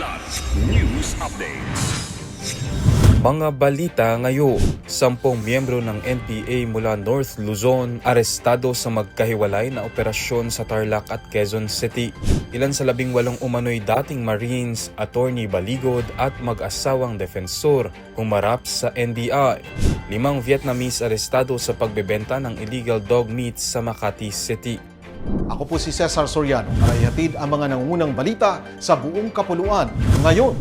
Kidlat News Updates. Mga balita ngayon, 10 miyembro ng NPA mula North Luzon arestado sa magkahiwalay na operasyon sa Tarlac at Quezon City. Ilan sa 18 umano'y dating Marines, Attorney Baligod at mag-asawang defensor humarap sa NBI. 5 Vietnamese arestado sa pagbebenta ng illegal dog meat sa Makati City. Ako po si Cesar Soriano para ihatid ang mga nangungunang balita sa buong kapuluan ngayon.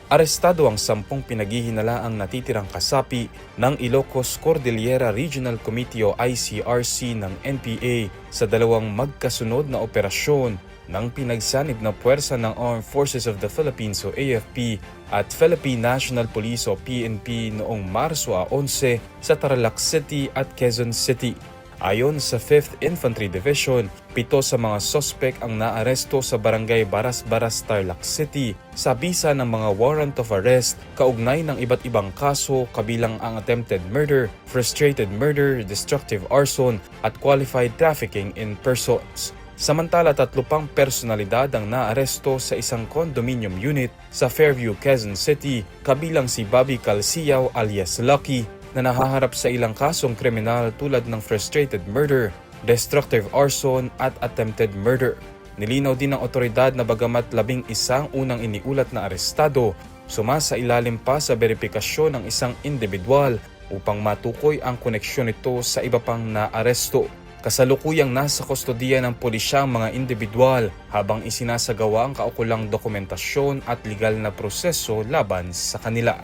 Arestado ang 10 pinaghihinalaang natitirang kasapi ng Ilocos Cordillera Regional Committee o ICRC ng NPA sa dalawang magkasunod na operasyon ng pinagsanib na puwersa ng Armed Forces of the Philippines o AFP at Philippine National Police o PNP noong Marso 11 sa Tarlac City at Quezon City. Ayon sa 5th Infantry Division, 7 sa mga sospek ang naaresto sa barangay Baras-Baras, Tarlac City sa bisa ng mga warrant of arrest kaugnay ng iba't ibang kaso kabilang ang attempted murder, frustrated murder, destructive arson at qualified trafficking in persons. Samantala 3 pang personalidad ang naaresto sa isang condominium unit sa Fairview, Quezon City kabilang si Bobby Calciao alias Lucky na nahaharap sa ilang kasong kriminal tulad ng frustrated murder, destructive arson at attempted murder. Nilinaw din ng otoridad na bagamat 11 unang iniulat na arestado, sumasailalim pa sa beripikasyon ng isang individual upang matukoy ang koneksyon nito sa iba pang naaresto. Kasalukuyang nasa kustodiya ng pulisya ang mga individual habang isinasagawa ang kaukulang dokumentasyon at legal na proseso laban sa kanila.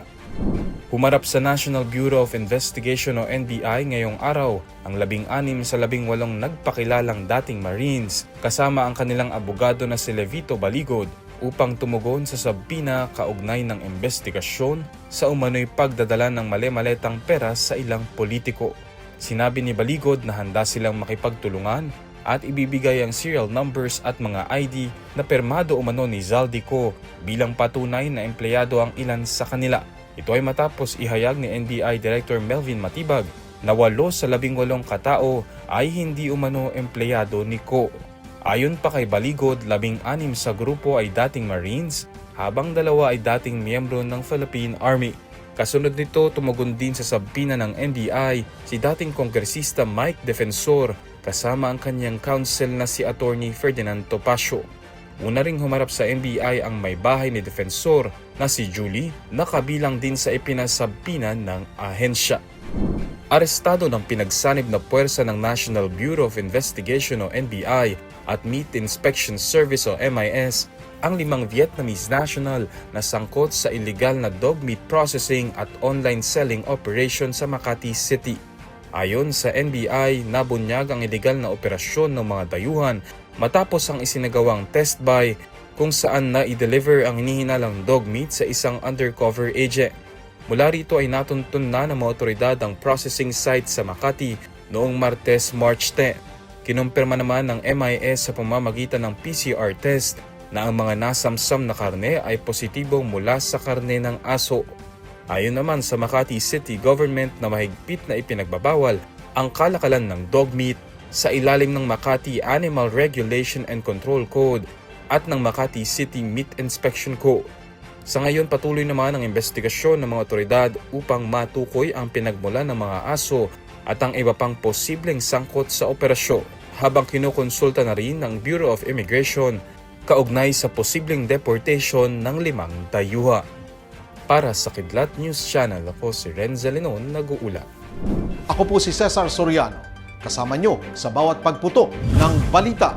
Humarap sa National Bureau of Investigation o NBI ngayong araw ang 16 sa 18 nagpakilalang dating Marines kasama ang kanilang abogado na si Levito Baligod upang tumugon sa sabina kaugnay ng investigasyon sa umano'y pagdadala ng mali-maletang pera sa ilang politiko. Sinabi ni Baligod na handa silang makipagtulungan at ibibigay ang serial numbers at mga ID na permado umano ni Zaldico bilang patunay na empleyado ang ilan sa kanila. Ito ay matapos ihayag ni NBI Director Melvin Matibag na 8 sa 18 katao ay hindi umano empleyado ni Ko. Ayon pa kay Baligod, 16 sa grupo ay dating Marines habang 2 ay dating miyembro ng Philippine Army. Kasunod nito, tumugon din sa sabina ng NBI si dating kongresista Mike Defensor kasama ang kanyang counsel na si Attorney Ferdinand Topacio. Una ring humarap sa NBI ang may bahay ni Defensor na si Julie na kabilang din sa ipinasabina ng ahensya. Arestado ng pinagsanib na puwersa ng National Bureau of Investigation o NBI at Meat Inspection Service o MIS ang 5 Vietnamese national na sangkot sa illegal na dog meat processing at online selling operation sa Makati City. Ayon sa NBI, nabunyag ang illegal na operasyon ng mga dayuhan matapos ang isinagawang test buy kung saan na-i-deliver ang hinihinalang dog meat sa isang undercover agent. Mula rito ay natuntun na ng mga otoridad ang processing site sa Makati noong Martes, March 10. Kinumpirma naman ng MIS sa pamamagitan ng PCR test na ang mga nasamsam na karne ay positibo mula sa karne ng aso. Ayon naman sa Makati City Government na mahigpit na ipinagbabawal ang kalakalan ng dog meat sa ilalim ng Makati Animal Regulation and Control Code at ng Makati City Meat Inspection Code. Sa ngayon, patuloy naman ang investigasyon ng mga otoridad upang matukoy ang pinagmulan ng mga aso at ang iba pang posibleng sangkot sa operasyon habang kinukonsulta na rin ng Bureau of Immigration kaugnay sa posibleng deportation ng 5 dayuhan. Para sa Kidlat News Channel, ako si Renza Lenon, nag-uula. Ako po si Cesar Soriano, kasama nyo sa bawat pagputok ng balita.